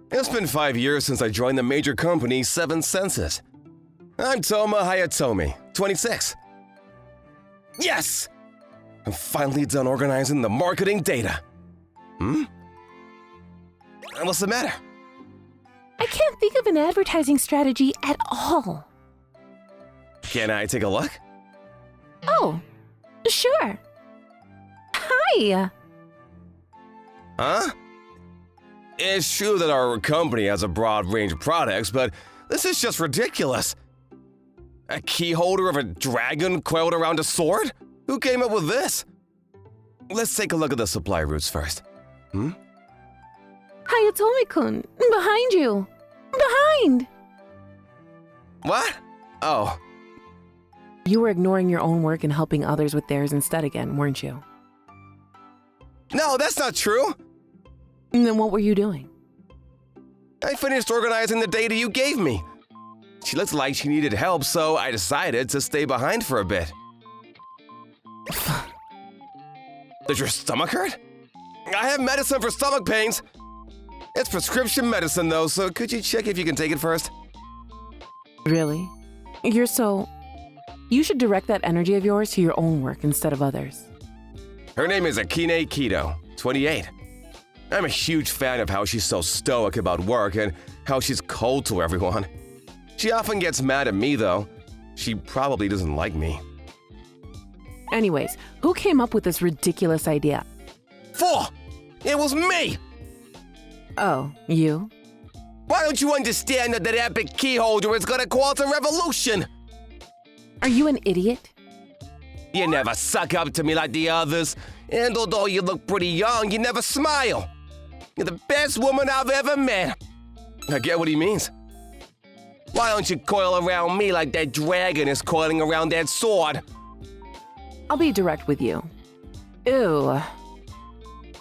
It's been 5 years since I joined the major company Seven Senses. I'm Toma Hayatomi, 26. Yes! I'm finally done organizing the marketing data. What's the matter? I can't think of an advertising strategy at all. Can I take a look? Oh, sure. Hi. Huh? It's true that our company has a broad range of products, but this is just ridiculous. A key holder of a dragon coiled around a sword? Who came up with this? Let's take a look at the supply routes first. Hayatomi-kun, behind you. Behind! What? Oh. You were ignoring your own work and helping others with theirs instead again, weren't you? No, that's not true. And then what were you doing? I finished organizing the data you gave me. She looked like she needed help, so I decided to stay behind for a bit. Does your stomach hurt? I have medicine for stomach pains. It's prescription medicine, though, so could you check if you can take it first? Really? You should direct that energy of yours to your own work instead of others. Her name is Akine Kido, 28. I'm a huge fan of how she's so stoic about work and how she's cold to everyone. She often gets mad at me, though. She probably doesn't like me. Anyways, who came up with this ridiculous idea? It was me! Oh, you? Why don't you understand that epic key holder is gonna cause a revolution? Are you an idiot? You never suck up to me like the others, and although you look pretty young, you never smile. You're the best woman I've ever met. I get what he means. Why don't you coil around me like that dragon is coiling around that sword? I'll be direct with you. Ew.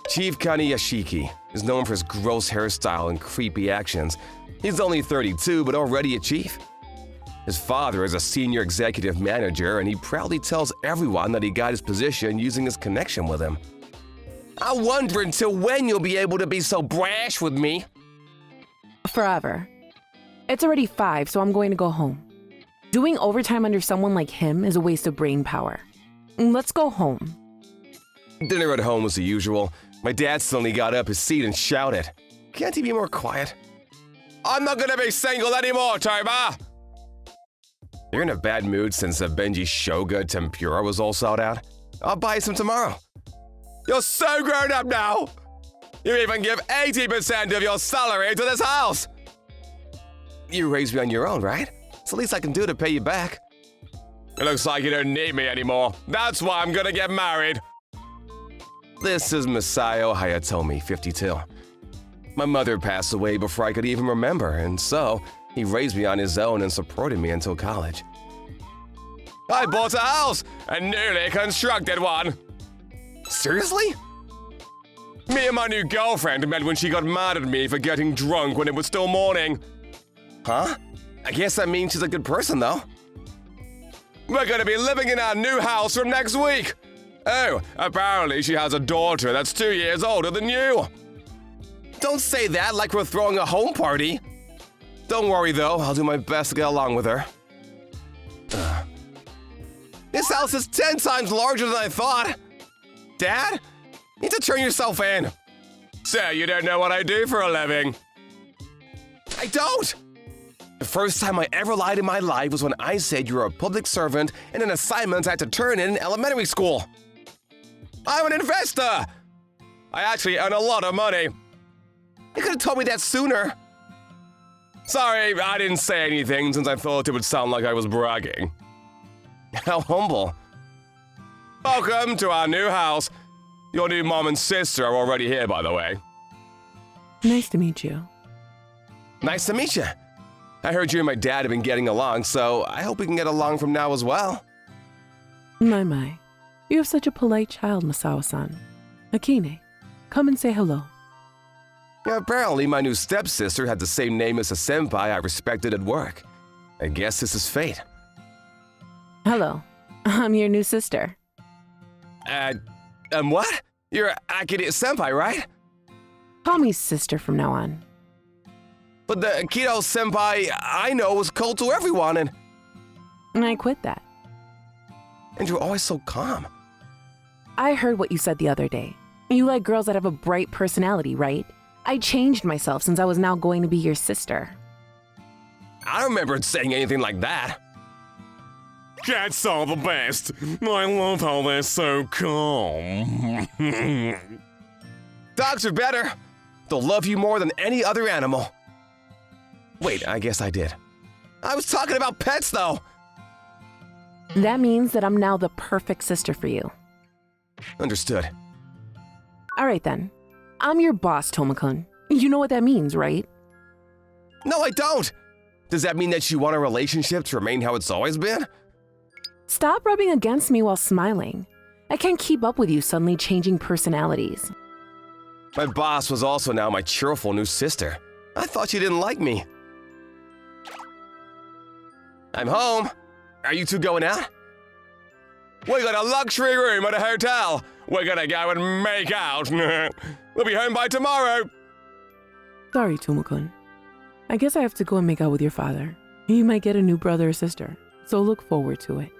Chief Kaneyashiki is known for his gross hairstyle and creepy actions. He's only 32, but already a chief. His father is a senior executive manager, and he proudly tells everyone that he got his position using his connection with him. I wonder until when you'll be able to be so brash with me. Forever. It's already 5, so I'm going to go home. Doing overtime under someone like him is a waste of brain power. Let's go home. Dinner at home was the usual. My dad suddenly got up his seat and shouted, "Can't he be more quiet?" I'm not gonna be single anymore, Toma! You're in a bad mood since the Benji Shoga Tempura was all sold out. I'll buy some tomorrow. You're so grown up now! You even give 80% of your salary to this house! You raised me on your own, right? It's the least I can do to pay you back. It looks like you don't need me anymore. That's why I'm gonna get married. This is Masayo Hayatomi, 52. My mother passed away before I could even remember, and so he raised me on his own and supported me until college. I bought a house, a newly constructed one. Seriously? Me and my new girlfriend met when she got mad at me for getting drunk when it was still morning. Huh? I guess that means she's a good person, though. We're gonna be living in our new house from next week. Oh, apparently she has a daughter that's 2 years older than you. Don't say that like we're throwing a home party. Don't worry, though. I'll do my best to get along with her. This house is 10 times larger than I thought. Dad? You need to turn yourself in. So you don't know what I do for a living? I don't! The first time I ever lied in my life was when I said you were a public servant and an assignment I had to turn in elementary school. I'm an investor! I actually earn a lot of money. You could have told me that sooner. Sorry, I didn't say anything since I thought it would sound like I was bragging. How humble. Welcome to our new house. Your new mom and sister are already here, by the way. Nice to meet you. Nice to meet you. I heard you and my dad have been getting along, so I hope we can get along from now as well. My. You have such a polite child, Masao-san. Akine, come and say hello. Apparently, my new stepsister had the same name as a senpai I respected at work. I guess this is fate. Hello. I'm your new sister. What? You're Akine senpai, right? Call me sister from now on. But the Kido senpai I know was cold to everyone, and I quit that. you're always so calm. I heard what you said the other day. You like girls that have a bright personality, right? I changed myself since I was now going to be your sister. I don't remember saying anything like that. Cats are the best. I love how they're so calm. Dogs are better. They'll love you more than any other animal. Wait, I guess I did. I was talking about pets, though. That means that I'm now the perfect sister for you. Understood. All right then. I'm your boss, Tomo-kun. You know what that means, right? No, I don't. Does that mean that you want a relationship to remain how it's always been? Stop rubbing against me while smiling. I can't keep up with you suddenly changing personalities. My boss was also now my cheerful new sister. I thought you didn't like me. I'm home. Are you two going out? We got a luxury room at a hotel. We're gonna go and make out. We'll be home by tomorrow. Sorry, Tomo-kun. I guess I have to go and make out with your father. You might get a new brother or sister, so look forward to it.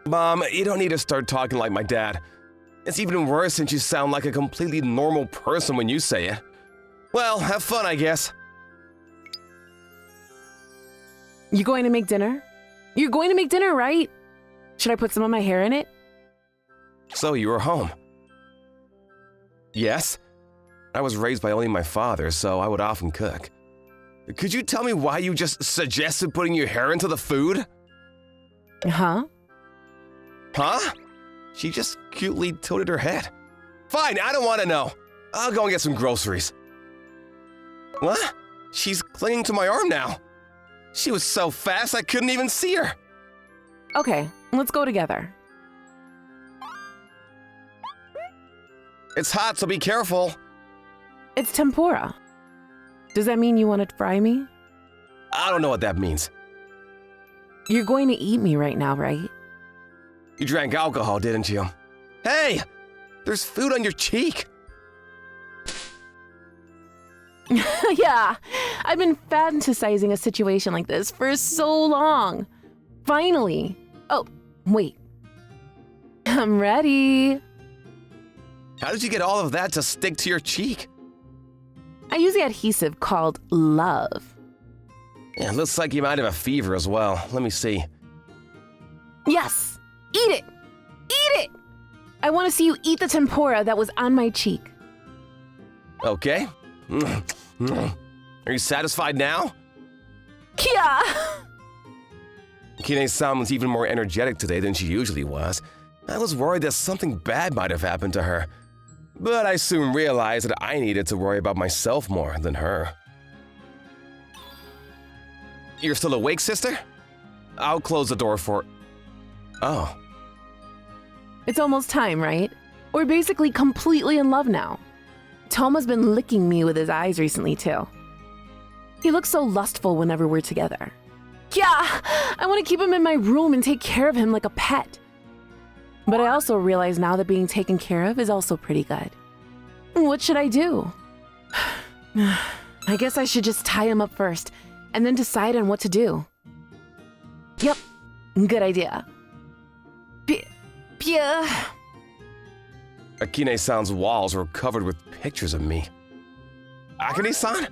Mom, you don't need to start talking like my dad. It's even worse since you sound like a completely normal person when you say it. Well, have fun, I guess. You going to make dinner? You're going to make dinner, right? Should I put some of my hair in it? So you were home? Yes. I was raised by only my father, so I would often cook. Could you tell me why you just suggested putting your hair into the food? Huh? Huh? She just cutely tilted her head. Fine, I don't want to know. I'll go and get some groceries. What? She's clinging to my arm now. She was so fast I couldn't even see her. Okay, let's go together. It's hot, so be careful. It's tempura. Does that mean you want to fry me? I don't know what that means. You're going to eat me right now, right? You drank alcohol, didn't you? Hey! There's food on your cheek! Yeah, I've been fantasizing a situation like this for so long. Finally. Oh, wait. I'm ready. How did you get all of that to stick to your cheek? I use the adhesive called love. Yeah, it looks like you might have a fever as well. Let me see. Yes! Eat it! Eat it! I want to see you eat the tempura that was on my cheek. Okay. Are you satisfied now? Yeah! Kine-san was even more energetic today than she usually was. I was worried that something bad might have happened to her. But I soon realized that I needed to worry about myself more than her. You're still awake, sister? I'll close the door for... Oh. It's almost time, right? We're basically completely in love now. Toma's been licking me with his eyes recently, too. He looks so lustful whenever we're together. Yeah, I want to keep him in my room and take care of him like a pet. But I also realize now that being taken care of is also pretty good. What should I do? I guess I should just tie him up first and then decide on what to do. Yep, good idea. Akine-san's walls were covered with pictures of me. Akane-san?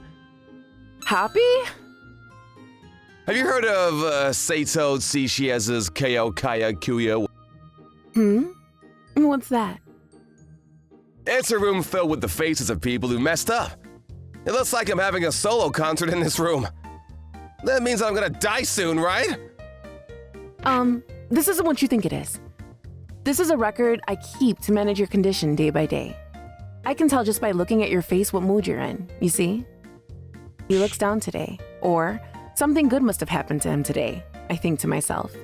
Happy? Have you heard of Seito Tsuchieza's Keo Kaya Kuya? What's that? It's a room filled with the faces of people who messed up. It looks like I'm having a solo concert in this room. That means I'm gonna die soon, right? This isn't what you think it is. This is a record I keep to manage your condition day by day. I can tell just by looking at your face what mood you're in, you see? He looks down today, or something good must have happened to him today, I think to myself.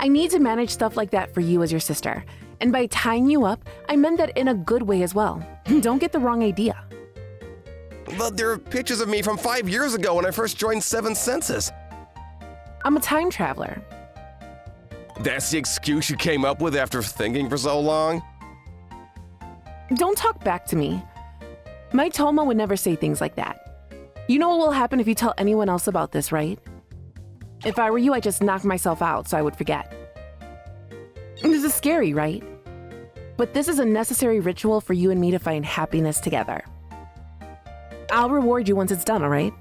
I need to manage stuff like that for you as your sister, and by tying you up, I meant that in a good way as well. Don't get the wrong idea. But there are pictures of me from 5 years ago when I first joined Seven Senses. I'm a time traveler. That's the excuse you came up with after thinking for so long? Don't talk back to me. My Toma would never say things like that. You know what will happen if you tell anyone else about this, right? If I were you, I'd just knock myself out so I would forget. This is scary, right? But this is a necessary ritual for you and me to find happiness together. I'll reward you once it's done, all right?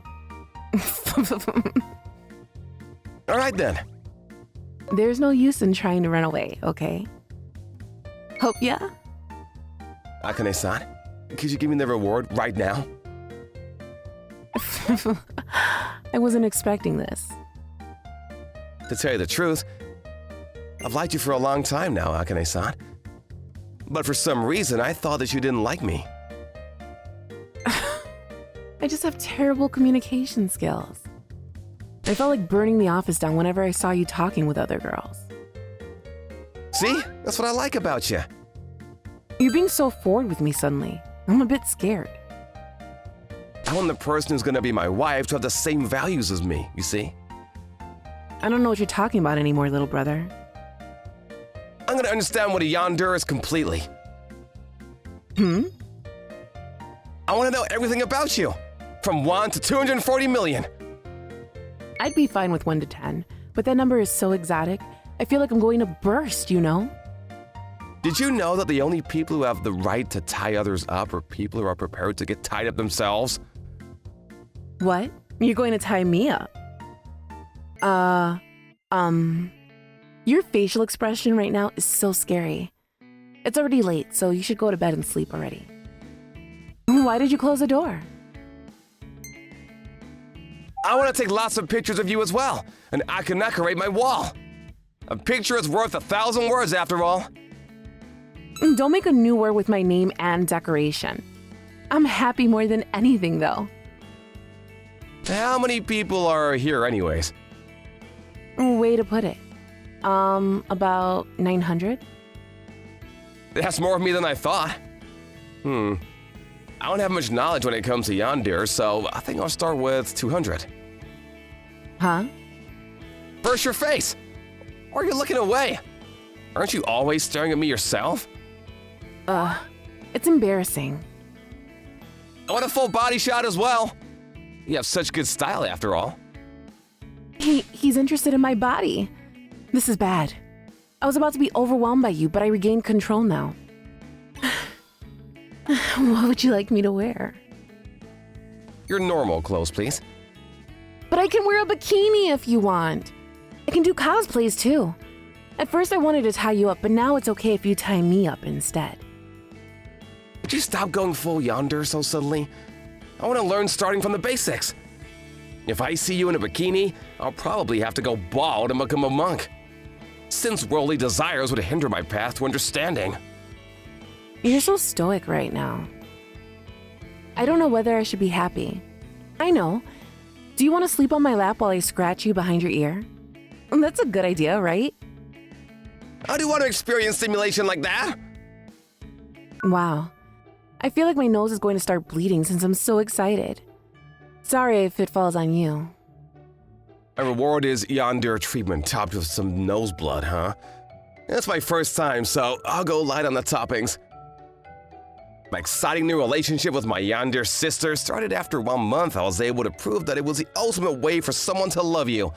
All right then. There's no use in trying to run away, okay? Hope ya? Akane-san, could you give me the reward right now? I wasn't expecting this. To tell you the truth, I've liked you for a long time now, Akane-san. But for some reason, I thought that you didn't like me. I just have terrible communication skills. I felt like burning the office down whenever I saw you talking with other girls. See? That's what I like about you. You're being so forward with me suddenly. I'm a bit scared. I want the person who's gonna be my wife to have the same values as me, you see? I don't know what you're talking about anymore, little brother. I'm gonna understand what a yandere is completely. I wanna know everything about you. From 1 to 240 million. I'd be fine with 1 to 10, but that number is so exotic, I feel like I'm going to burst, you know? Did you know that the only people who have the right to tie others up are people who are prepared to get tied up themselves? What? You're going to tie me up? Your facial expression right now is so scary. It's already late, so you should go to bed and sleep already. Why did you close the door? I want to take lots of pictures of you as well, and I can decorate my wall. A picture is worth 1,000 words after all. Don't make a new word with my name and decoration. I'm happy more than anything, though. How many people are here anyways? Way to put it. About 900? That's more of me than I thought. I don't have much knowledge when it comes to yandere, so I think I'll start with 200. Huh? First your face! Or are you looking away? Aren't you always staring at me yourself? It's embarrassing. I want a full body shot as well. You have such good style after all. He's interested in my body. This is bad. I was about to be overwhelmed by you, but I regained control now. What would you like me to wear? Your normal clothes, please. But I can wear a bikini if you want. I can do cosplays too. At first I wanted to tie you up, but now it's okay if you tie me up instead. Would you stop going full yandere so suddenly? I want to learn starting from the basics. If I see you in a bikini, I'll probably have to go bald and become a monk. Since worldly desires would hinder my path to understanding. You're so stoic right now. I don't know whether I should be happy. I know. Do you want to sleep on my lap while I scratch you behind your ear? That's a good idea, right? I do want to experience stimulation like that. Wow. I feel like my nose is going to start bleeding since I'm so excited. Sorry if it falls on you. A reward is yandere treatment topped with some nose blood, huh? It's my first time, so I'll go light on the toppings. My exciting new relationship with my yandere sister started after 1 month. I was able to prove that it was the ultimate way for someone to love you.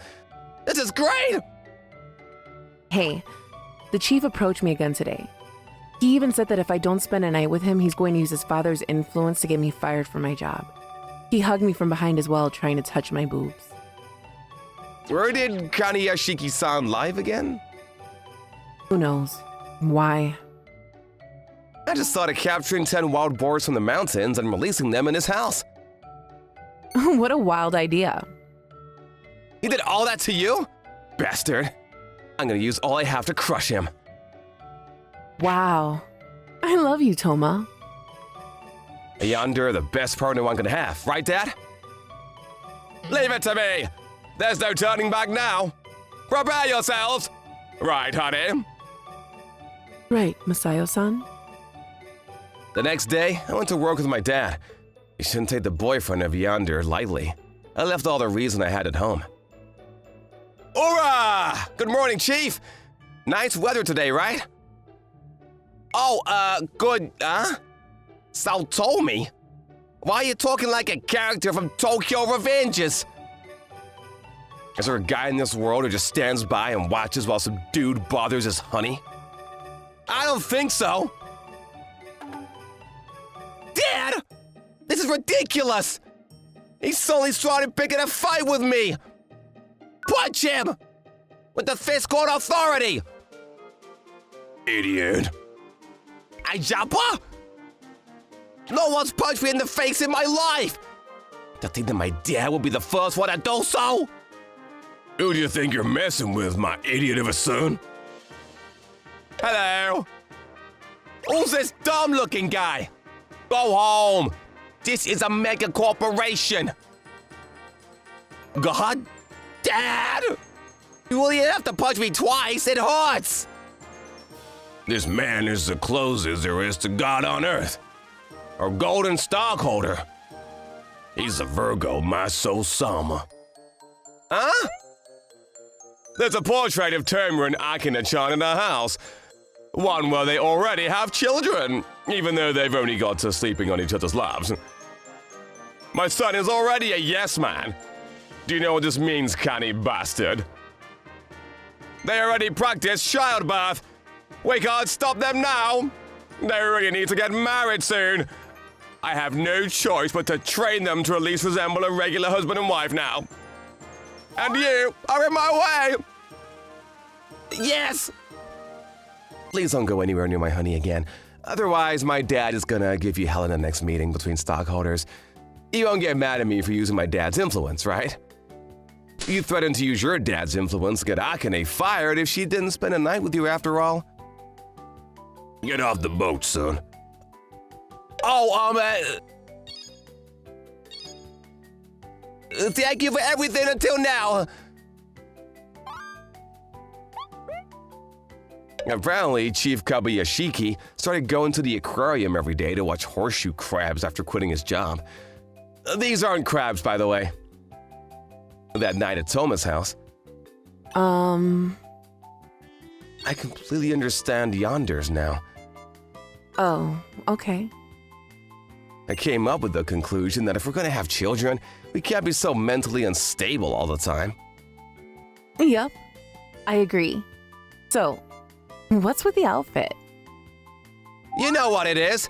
This is great! Hey, the chief approached me again today. He even said that if I don't spend a night with him, he's going to use his father's influence to get me fired from my job. He hugged me from behind as well, trying to touch my boobs. Where did Kaneyashiki-san live again? Who knows? Why? I just thought of capturing 10 wild boars from the mountains and releasing them in his house. What a wild idea. He did all that to you? Bastard. I'm gonna use all I have to crush him. Wow. I love you, Toma. A yandere, the best partner one can have, right, Dad? Leave it to me! There's no turning back now! Prepare yourselves! Right, honey? Right, Masayo-san? The next day, I went to work with my dad. You shouldn't take the boyfriend of yandere lightly. I left all the reason I had at home. Hoorah! Good morning, Chief! Nice weather today, right? Oh, good, huh? Sal told me. Why are you talking like a character from Tokyo Revengers? Is there a guy in this world who just stands by and watches while some dude bothers his honey? I don't think so. Dad! This is ridiculous! He suddenly started picking a fight with me! Punch him! With the fist called authority! Idiot. I jumper? No one's punched me in the face in my life! To think that my dad will be the first one to do so? Who do you think you're messing with, my idiot of a son? Hello? Who's this dumb-looking guy? Go home! This is a mega corporation! God? Dad? You will have to punch me twice, it hurts! This man is the closest there is to God on earth. Our golden stockholder. He's a Virgo, my soul summer. Huh? There's a portrait of Tamura and Akina-chan in the house. One where they already have children, even though they've only got to sleeping on each other's laps. My son is already a yes man. Do you know what this means, canny bastard? They already practice childbirth. We can't stop them now. They really need to get married soon. I have no choice but to train them to at least resemble a regular husband and wife now. And you are in my way! Yes! Please don't go anywhere near my honey again. Otherwise, my dad is gonna give you hell in the next meeting between stockholders. You won't get mad at me for using my dad's influence, right? You threatened to use your dad's influence to get Akane fired if she didn't spend a night with you after all. Get off the boat, son. Oh, thank you for everything until now. Apparently, Chief Kabayashiki started going to the aquarium every day to watch horseshoe crabs after quitting his job. These aren't crabs, by the way. That night at Toma's house. I completely understand yonders now. Oh, okay. I came up with the conclusion that if we're gonna have children, we can't be so mentally unstable all the time. Yep, I agree. So, what's with the outfit? You know what it is.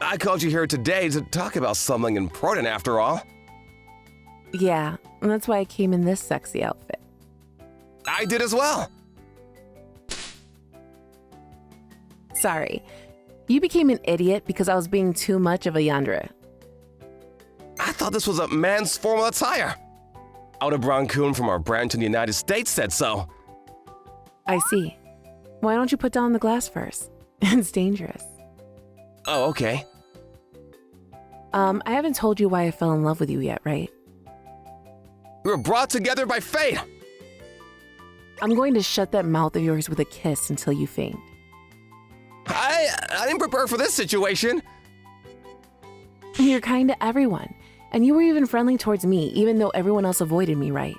I called you here today to talk about something important after all. Yeah, and that's why I came in this sexy outfit. I did as well. Sorry, you became an idiot because I was being too much of a yandere. I thought this was a man's formal attire. Audubon-kun from our branch in the United States said so. I see. Why don't you put down the glass first? It's dangerous. Oh, okay. I haven't told you why I fell in love with you yet, right? We were brought together by fate. I'm going to shut that mouth of yours with a kiss until you faint. I didn't prepare for this situation. You're kind to everyone, and you were even friendly towards me, even though everyone else avoided me, right?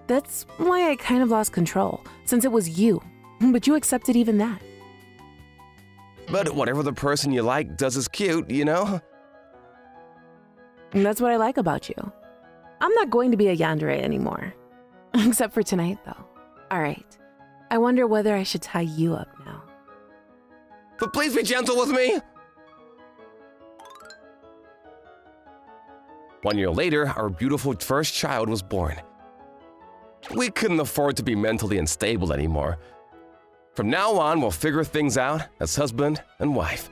That's why I kind of lost control, since it was you, but you accepted even that. But whatever the person you like does is cute, you know? And that's what I like about you. I'm not going to be a yandere anymore. Except for tonight, though. All right. I wonder whether I should tie you up now. But please be gentle with me. 1 year later, our beautiful first child was born. We couldn't afford to be mentally unstable anymore. From now on, we'll figure things out as husband and wife.